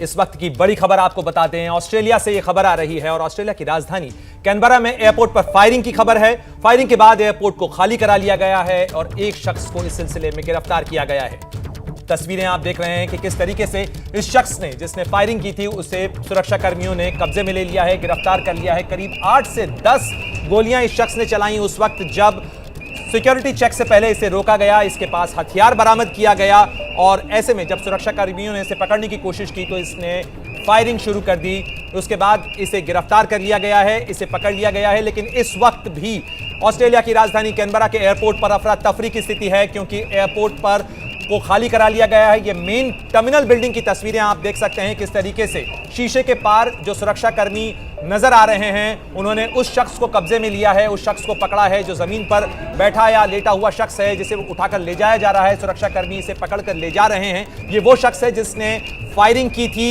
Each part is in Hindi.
इस वक्त की बड़ी खबर आपको बता दें, ऑस्ट्रेलिया से यह खबर आ रही है और ऑस्ट्रेलिया की राजधानी कैनबरा में एयरपोर्ट पर फायरिंग की खबर है। फायरिंग के बाद एयरपोर्ट को खाली करा लिया गया है और एक शख्स को इस सिलसिले में गिरफ्तार किया गया है। तस्वीरें आप देख रहे हैं कि किस तरीके से इस शख्स ने, जिसने फायरिंग की थी, उसे सुरक्षा कर्मियों ने कब्जे में ले लिया है, गिरफ्तार कर लिया है। करीब 8 से 10 गोलियां इस शख्स ने चलाई उस वक्त जब सिक्योरिटी चेक से पहले इसे रोका गया। इसके पास हथियार बरामद किया गया और ऐसे में जब सुरक्षा कर्मियों ने इसे पकड़ने की कोशिश की तो इसने फायरिंग शुरू कर दी। उसके बाद इसे गिरफ्तार कर लिया गया है, इसे पकड़ लिया गया है। लेकिन इस वक्त भी ऑस्ट्रेलिया की राजधानी कैनबरा के एयरपोर्ट पर अफरा तफरी की स्थिति है, क्योंकि एयरपोर्ट पर को खाली करा लिया गया है। ये मेन टर्मिनल बिल्डिंग की तस्वीरें आप देख सकते हैं किस तरीके से शीशे के पार जो सुरक्षा कर्मी नजर आ रहे हैं, उन्होंने उस शख्स को कब्जे में लिया है, उस शख्स को पकड़ा है जो जमीन पर बैठा या लेटा हुआ शख्स है, जिसे उठाकर ले जाया जा रहा है। सुरक्षा कर्मी इसे पकड़कर ले जा रहे हैं। ये वो शख्स है जिसने फायरिंग की थी,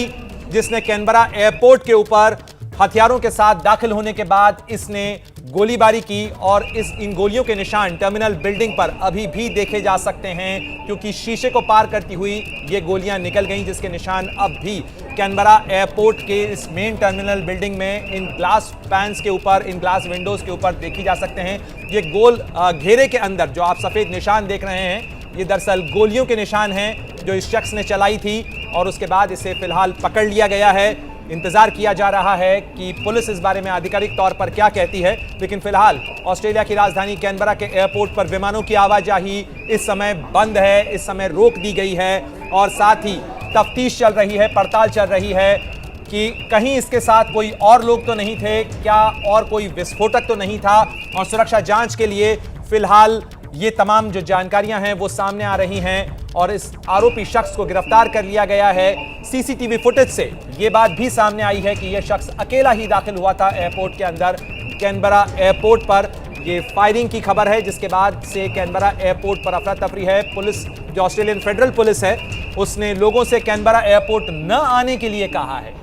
जिसने कैनबरा एयरपोर्ट के ऊपर हथियारों के साथ दाखिल होने के बाद इसने गोलीबारी की और इन गोलियों के निशान टर्मिनल बिल्डिंग पर अभी भी देखे जा सकते हैं, क्योंकि शीशे को पार करती हुई ये गोलियां निकल गईं, जिसके निशान अब भी कैनबरा एयरपोर्ट के इस मेन टर्मिनल बिल्डिंग में इन ग्लास पैन्स के ऊपर, इन ग्लास विंडोज के ऊपर देखे जा सकते हैं। ये गोल घेरे के अंदर जो आप सफेद निशान देख रहे हैं, ये दरअसल गोलियों के निशान हैं जो इस शख्स ने चलाई थी और उसके बाद इसे फिलहाल पकड़ लिया गया है। इंतजार किया जा रहा है कि पुलिस इस बारे में आधिकारिक तौर पर क्या कहती है, लेकिन फिलहाल ऑस्ट्रेलिया की राजधानी कैनबरा के एयरपोर्ट पर विमानों की आवाजाही इस समय बंद है, इस समय रोक दी गई है और साथ ही तफ्तीश चल रही है, पड़ताल चल रही है कि कहीं इसके साथ कोई और लोग तो नहीं थे, क्या और कोई विस्फोटक तो नहीं था। और सुरक्षा जांच के लिए फिलहाल ये तमाम जो जानकारियां हैं वो सामने आ रही हैं और इस आरोपी शख्स को गिरफ्तार कर लिया गया है। सीसीटीवी फुटेज से ये बात भी सामने आई है कि यह शख्स अकेला ही दाखिल हुआ था एयरपोर्ट के अंदर। कैनबरा एयरपोर्ट पर ये फायरिंग की खबर है, जिसके बाद से कैनबरा एयरपोर्ट पर अफरा तफरी है। पुलिस, जो ऑस्ट्रेलियन फेडरल पुलिस है, उसने लोगों से कैनबरा एयरपोर्ट न आने के लिए कहा है।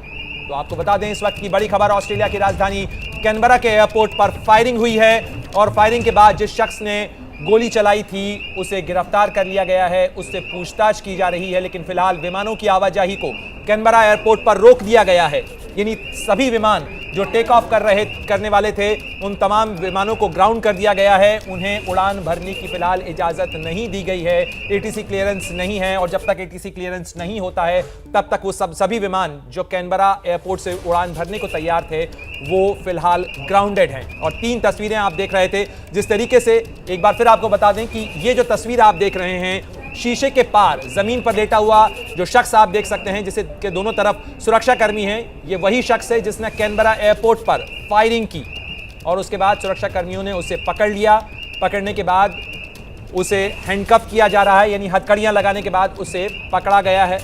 तो आपको बता दें, इस वक्त की बड़ी खबर, ऑस्ट्रेलिया की राजधानी कैनबरा के एयरपोर्ट पर फायरिंग हुई है और फायरिंग के बाद जिस शख्स ने गोली चलाई थी उसे गिरफ्तार कर लिया गया है, उससे पूछताछ की जा रही है। लेकिन फिलहाल विमानों की आवाजाही को कैनबरा एयरपोर्ट पर रोक दिया गया है, यानी सभी विमान जो टेक ऑफ करने वाले थे उन तमाम विमानों को ग्राउंड कर दिया गया है। उन्हें उड़ान भरने की फिलहाल इजाजत नहीं दी गई है, एटीसी क्लियरेंस नहीं है और जब तक एटीसी क्लियरेंस नहीं होता है तब तक वो सभी विमान जो कैनबरा एयरपोर्ट से उड़ान भरने को तैयार थे वो फिलहाल ग्राउंडेड हैं। और 3 तस्वीरें आप देख रहे थे, जिस तरीके से, एक बार फिर आपको बता दें कि ये जो तस्वीर आप देख रहे हैं, शीशे के पार जमीन पर लेटा हुआ जो शख्स आप देख सकते हैं, जिसे के दोनों तरफ सुरक्षा कर्मी हैं, ये वही शख्स है जिसने कैनबरा एयरपोर्ट पर फायरिंग की और उसके बाद सुरक्षा कर्मियों ने उसे पकड़ लिया। पकड़ने के बाद उसे हैंडकफ किया जा रहा है, यानी हथकड़ियां लगाने के बाद उसे पकड़ा गया है।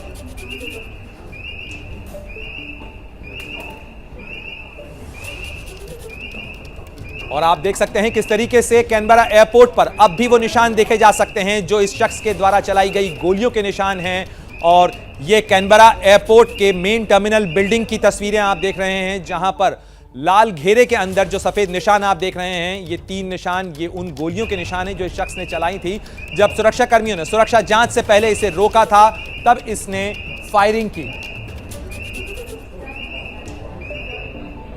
और आप देख सकते हैं किस तरीके से कैनबरा एयरपोर्ट पर अब भी वो निशान देखे जा सकते हैं जो इस शख्स के द्वारा चलाई गई गोलियों के निशान हैं। और ये कैनबरा एयरपोर्ट के मेन टर्मिनल बिल्डिंग की तस्वीरें आप देख रहे हैं, जहां पर लाल घेरे के अंदर जो सफेद निशान आप देख रहे हैं, ये 3 निशान, ये उन गोलियों के निशान हैं जो इस शख्स ने चलाई थी जब सुरक्षा कर्मियों ने सुरक्षा जांच से पहले इसे रोका था, तब इसने फायरिंग की।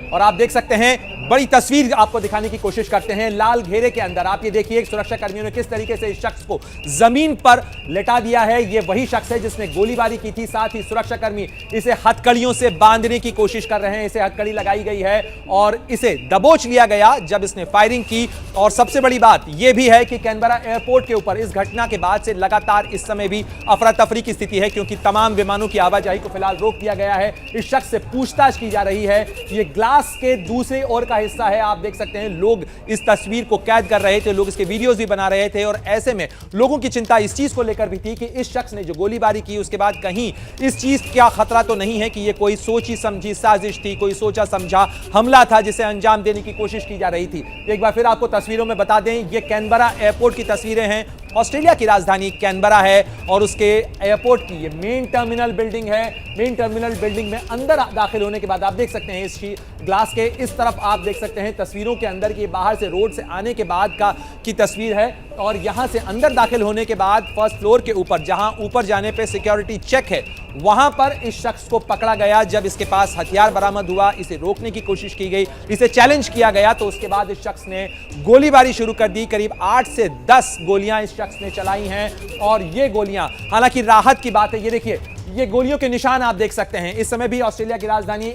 और आप देख सकते हैं, बड़ी तस्वीर आपको दिखाने की कोशिश करते हैं। लाल घेरे के अंदर आप ये देखिए सुरक्षा कर्मियों ने किस तरीके से इस शख्स को जमीन पर लेटा दिया है। ये वही शख्स है जिसने गोलीबारी की थी। साथ ही सुरक्षा कर्मी इसे हथकड़ियों से बांधने की कोशिश कर रहे हैं, इसे हथकड़ी लगाई गई है और इसे दबोच लिया गया जब इसने फायरिंग की। और सबसे बड़ी बात यह भी है कि कैनबरा एयरपोर्ट के ऊपर इस घटना के बाद से लगातार इस समय भी अफरा तफरी की स्थिति है, क्योंकि तमाम विमानों की आवाजाही को फिलहाल रोक दिया गया है। इस शख्स से पूछताछ की जा रही है। ये ग्लास के दूसरे ओर का हिस्सा है, आप देख सकते हैं। लोग इस तस्वीर को कैद कर रहे थे, लोग इसके वीडियोस भी बना रहे थे और ऐसे में लोगों की चिंता इस चीज को लेकर भी थी कि इस शख्स ने जो गोलीबारी की उसके बाद कहीं इस चीज का खतरा तो नहीं है कि यह कोई सोची समझी साजिश थी, कोई सोचा समझा हमला था जिसे अंजाम देने की कोशिश की जा रही थी। एक बार फिर आपको तस्वीरों में बता दें, ये कैनबरा एयरपोर्ट की तस्वीरें हैं। ऑस्ट्रेलिया की राजधानी कैनबरा है और उसके एयरपोर्ट की ये मेन टर्मिनल बिल्डिंग है। मेन टर्मिनल बिल्डिंग में अंदर दाखिल होने के बाद आप देख सकते हैं इस ग्लास के इस तरफ आप देख सकते हैं तस्वीरों के अंदर की, बाहर से रोड से आने के बाद की तस्वीर है। और यहां से अंदर दाखिल होने के बाद फर्स्ट फ्लोर के ऊपर, जहां ऊपर जाने पे सिक्योरिटी चेक है, वहां पर इस शख्स को पकड़ा गया। जब इसके पास हथियार बरामद हुआ, इसे रोकने की कोशिश की गई, इसे चैलेंज किया गया, तो उसके बाद इस शख्स ने गोलीबारी शुरू कर दी। करीब 8 से 10 गोलियां इस शख्स ने चलाई हैं। और ये गोलियां, हालांकि राहत की बात है, ये देखिए, ये गोलियों के निशान आप देख सकते हैं। इस समय भी ऑस्ट्रेलिया की राजधानी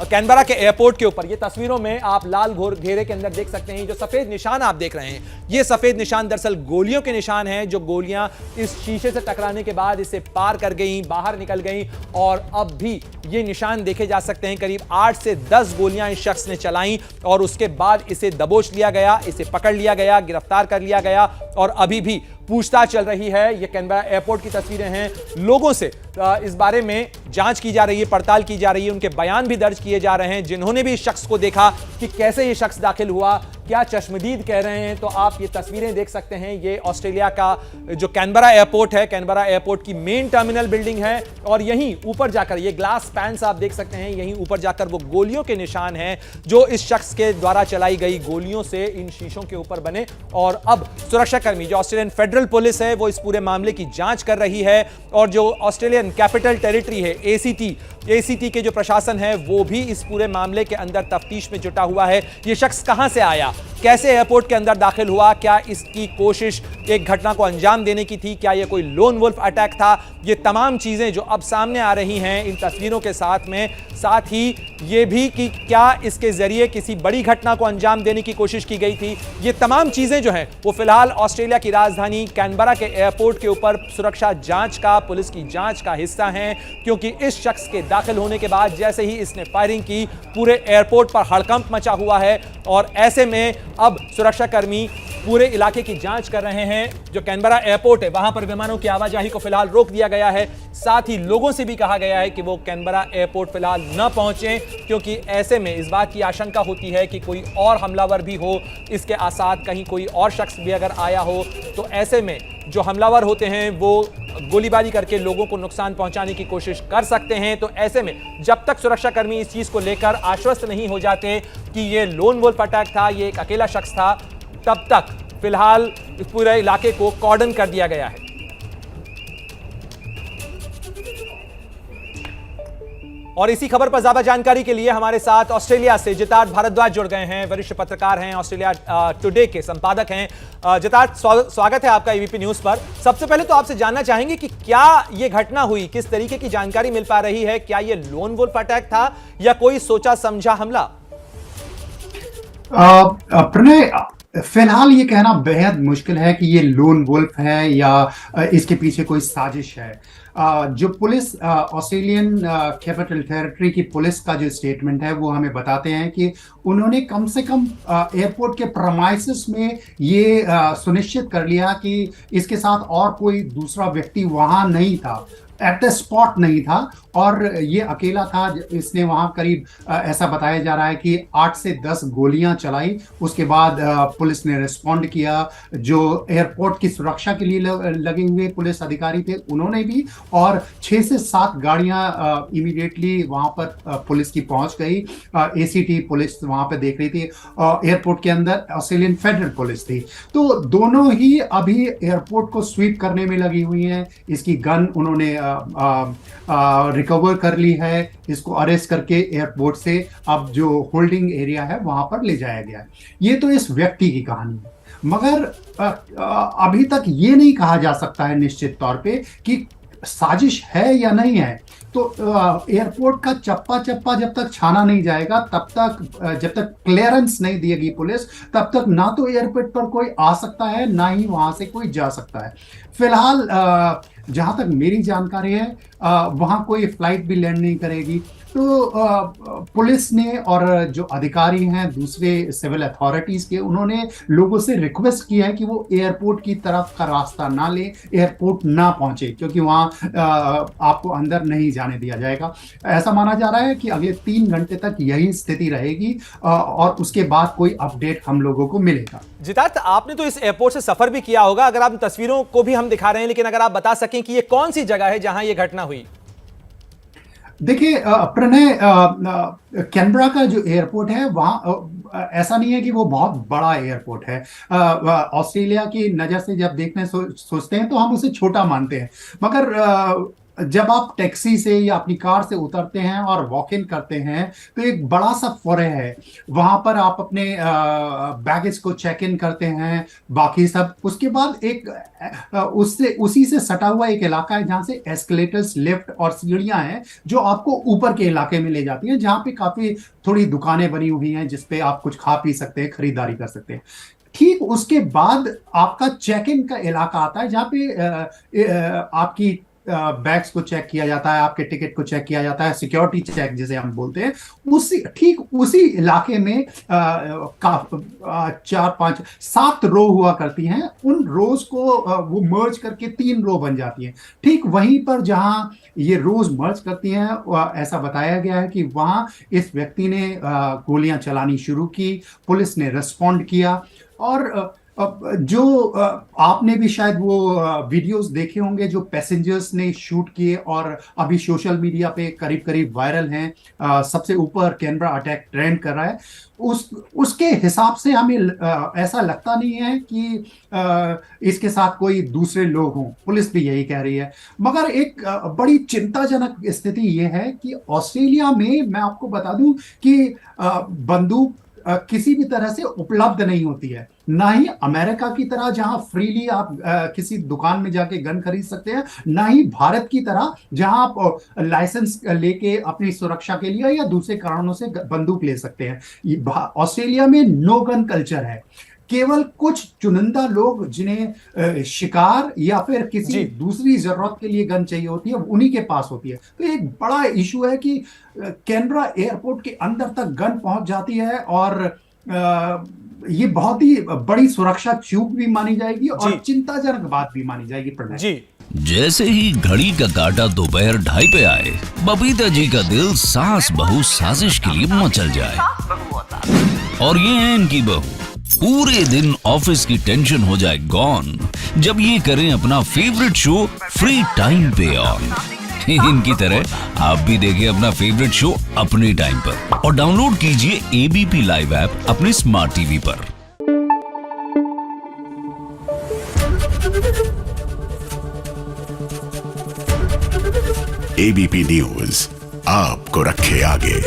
कैनबरा के एयरपोर्ट के ऊपर, ये तस्वीरों में आप लाल घोर घेरे के अंदर देख सकते हैं, जो सफेद निशान आप देख रहे हैं, ये सफेद निशान दरअसल गोलियों के निशान हैं, जो गोलियां इस शीशे से टकराने के बाद इसे पार कर गई, बाहर निकल गई। और अब भी ये निशान देखे जा सकते हैं। करीब 8 से 10 गोलियां इस शख्स ने चलाई और उसके बाद इसे दबोच लिया गया, इसे पकड़ लिया गया, गिरफ्तार कर लिया गया और अभी भी पूछताछ चल रही है। ये कैनबरा एयरपोर्ट की तस्वीरें हैं। लोगों से इस बारे में जांच की जा रही है, पड़ताल की जा रही है, उनके बयान भी दर्ज किए जा रहे हैं, जिन्होंने भी इस शख्स को देखा कि कैसे ये शख्स दाखिल हुआ, क्या चश्मदीद कह रहे हैं। तो आप ये तस्वीरें देख सकते हैं। ये ऑस्ट्रेलिया का जो कैनबरा एयरपोर्ट है, कैनबरा एयरपोर्ट की मेन टर्मिनल बिल्डिंग है और यहीं ऊपर जाकर ये ग्लास पैन्स आप देख सकते हैं, यहीं ऊपर जाकर वो गोलियों के निशान हैं जो इस शख्स के द्वारा चलाई गई गोलियों से इन शीशों के ऊपर बने। और अब सुरक्षाकर्मी, जो ऑस्ट्रेलियन फेडरल पुलिस है, वो इस पूरे मामले की जांच कर रही है और जो ऑस्ट्रेलियन कैपिटल टेरिटरी है, एसीटी के जो प्रशासन है, वो भी इस पूरे मामले के अंदर तफ्तीश में जुटा हुआ है। ये शख्स कहां से आया, कैसे एयरपोर्ट के अंदर दाखिल हुआ, क्या इसकी कोशिश एक घटना को अंजाम देने की थी, क्या यह कोई लोन वुल्फ अटैक था, ये तमाम चीजें जो अब सामने आ रही हैं इन तस्वीरों के साथ में, साथ ही ये भी कि क्या इसके जरिए किसी बड़ी घटना को अंजाम देने की कोशिश की गई थी, ये तमाम चीजें जो हैं वो फिलहाल ऑस्ट्रेलिया की राजधानी कैनबरा के एयरपोर्ट के ऊपर सुरक्षा जांच का, पुलिस की जांच का हिस्सा हैं। क्योंकि इस शख्स के दाखिल होने के बाद जैसे ही इसने फायरिंग की, पूरे एयरपोर्ट पर हड़कंप मचा हुआ है और ऐसे में अब सुरक्षाकर्मी पूरे इलाके की जांच कर रहे हैं। जो कैनबरा एयरपोर्ट है, वहां पर विमानों की आवाजाही को फिलहाल रोक दिया गया है। साथ ही लोगों से भी कहा गया है कि वो कैनबरा एयरपोर्ट फिलहाल न पहुंचे, क्योंकि ऐसे में इस बात की आशंका होती है कि कोई और हमलावर भी हो इसके आसाद, कहीं कोई और शख्स भी अगर आया हो, तो ऐसे में जो हमलावर होते हैं वो गोलीबारी करके लोगों को नुकसान पहुंचाने की कोशिश कर सकते हैं। तो ऐसे में जब तक सुरक्षाकर्मी इस चीज को लेकर आश्वस्त नहीं हो जाते कि ये लोन वुल्फ अटैक था, ये एक अकेला शख्स था, तब तक फिलहाल इस पूरे इलाके को कॉर्डन कर दिया गया है। और इसी खबर पर ज्यादा जानकारी के लिए हमारे साथ ऑस्ट्रेलिया से जितार्थ भारद्वाज जुड़ गए हैं, वरिष्ठ पत्रकार हैं, ऑस्ट्रेलिया टुडे के संपादक हैं। जितार्थ, स्वागत है आपका एबीपी न्यूज पर। सबसे पहले तो आपसे जानना चाहेंगे कि क्या ये घटना हुई, किस तरीके की जानकारी मिल पा रही है, क्या ये लोन वुल्फ अटैक था या कोई सोचा समझा हमला? प्रणय, फिलहाल ये कहना बेहद मुश्किल है कि ये लोन वुल्फ है या इसके पीछे कोई साजिश है। जो पुलिस, ऑस्ट्रेलियन कैपिटल टेरिटरी की पुलिस का जो स्टेटमेंट है वो हमें बताते हैं कि उन्होंने कम से कम एयरपोर्ट के प्रमाइसेस में ये सुनिश्चित कर लिया कि इसके साथ और कोई दूसरा व्यक्ति वहां नहीं था, एट द स्पॉट नहीं था और ये अकेला था। इसने वहां करीब ऐसा बताया जा रहा है कि 8 से 10 गोलियां चलाई। उसके बाद पुलिस ने रिस्पॉन्ड किया। जो एयरपोर्ट की सुरक्षा के लिए लगे हुए पुलिस अधिकारी थे उन्होंने भी, और 6 से 7 गाड़ियां इमीडिएटली वहां पर पुलिस की पहुंच गई। एसीटी पुलिस वहां पर देख रही थी, एयरपोर्ट के अंदर ऑस्ट्रेलियन फेडरल पुलिस थी। तो दोनों ही अभी एयरपोर्ट को स्वीप करने में लगी हुई हैं। इसकी गन उन्होंने रिकवर कर ली है, इसको अरेस्ट करके एयरपोर्ट से अब जो होल्डिंग एरिया है वहां पर ले जाया गया है। ये तो इस व्यक्ति की कहानी है, मगर अभी तक ये नहीं कहा जा सकता है निश्चित तौर पे कि साजिश है या नहीं है। तो एयरपोर्ट का चप्पा चप्पा जब तक छाना नहीं जाएगा, तब तक, जब तक क्लियरेंस नहीं दिएगी पुलिस, तब तक ना तो एयरपोर्ट पर कोई आ सकता है, ना ही वहां से कोई जा सकता है। फिलहाल जहां तक मेरी जानकारी है वहां कोई फ्लाइट भी लैंड नहीं करेगी। तो पुलिस ने और जो अधिकारी हैं दूसरे सिविल अथॉरिटीज के, उन्होंने लोगों से रिक्वेस्ट किया है कि वो एयरपोर्ट की तरफ का रास्ता ना ले, एयरपोर्ट ना पहुंचे, क्योंकि वहां आपको अंदर नहीं जाने दिया जाएगा। ऐसा माना जा रहा है कि अगले 3 घंटे तक यही स्थिति रहेगी और उसके बाद कोई अपडेट हम लोगों को मिलेगा। जितार्थ, आपने तो इस एयरपोर्ट से सफर भी किया होगा, अगर आप तस्वीरों को भी हम दिखा रहे हैं, लेकिन अगर आप बता सकें कि ये कौन सी जगह है जहां ये घटना हुई? देखिए प्रणय, कैनबरा का जो एयरपोर्ट है वहाँ ऐसा नहीं है कि वो बहुत बड़ा एयरपोर्ट है। ऑस्ट्रेलिया की नज़र से जब देखने सोचते हैं तो हम उसे छोटा मानते हैं, मगर जब आप टैक्सी से या अपनी कार से उतरते हैं और वॉक इन करते हैं तो एक बड़ा सा फुरे है। वहां पर आप अपने बैगेज को चेक इन करते हैं, बाकी सब। उसके बाद एक उससे उसी से सटा हुआ एक इलाका है जहां से एस्केलेटर्स, लिफ्ट और सीढ़ियां हैं जो आपको ऊपर के इलाके में ले जाती हैं, जहां पे काफी थोड़ी दुकानें बनी हुई हैं जिसपे आप कुछ खा पी सकते हैं, खरीदारी कर सकते हैं। ठीक उसके बाद आपका चेक इन का इलाका आता है जहां पे आपकी बैग्स को चेक किया जाता है, आपके टिकट को चेक किया जाता है, सिक्योरिटी चेक जिसे हम बोलते हैं। ठीक उसी इलाके में 4 5 7 रो हुआ करती हैं। उन रोज को वो मर्ज करके 3 रो बन जाती हैं। ठीक वहीं पर जहां ये रोज मर्ज करती हैं, ऐसा बताया गया है कि वहां इस व्यक्ति ने गोलियां चलानी शुरू की। पुलिस ने रिस्पॉन्ड किया और जो आपने भी शायद वो वीडियोस देखे होंगे जो पैसेंजर्स ने शूट किए और अभी सोशल मीडिया पे करीब करीब वायरल हैं। सबसे ऊपर कैनबरा अटैक ट्रेंड कर रहा है। उसके हिसाब से हमें ऐसा लगता नहीं है कि इसके साथ कोई दूसरे लोग हों। पुलिस भी यही कह रही है। मगर एक बड़ी चिंताजनक स्थिति ये है कि ऑस्ट्रेलिया में, मैं आपको बता दूं कि बंदूक किसी भी तरह से उपलब्ध नहीं होती है। ना ही अमेरिका की तरह जहां फ्रीली आप किसी दुकान में जाके गन खरीद सकते हैं, ना ही भारत की तरह जहां आप लाइसेंस लेके अपनी सुरक्षा के लिए या दूसरे कारणों से बंदूक ले सकते हैं। ऑस्ट्रेलिया में नो गन कल्चर है। केवल कुछ चुनिंदा लोग जिन्हें शिकार या फिर किसी दूसरी जरूरत के लिए गन चाहिए होती है, उन्हीं के पास होती है। तो एक बड़ा इशू है कि कैनबरा एयरपोर्ट के अंदर तक गन पहुंच जाती है और ये बहुत ही बड़ी सुरक्षा चूक भी मानी जाएगी और चिंताजनक बात भी मानी जाएगी। प्रणय जी, जैसे ही घड़ी का काटा दोपहर 2:30 पे आए, बबीता जी का दिल सास बहू साजिश के लिए मचल जाए। और ये है इनकी बहू, पूरे दिन ऑफिस की टेंशन हो जाए गॉन जब ये करें अपना फेवरेट शो फ्री टाइम पे ऑन। इनकी तरह आप भी देखिए अपना फेवरेट शो अपने टाइम पर और डाउनलोड कीजिए एबीपी लाइव ऐप अपने स्मार्ट टीवी पर। एबीपी न्यूज आपको रखे आगे।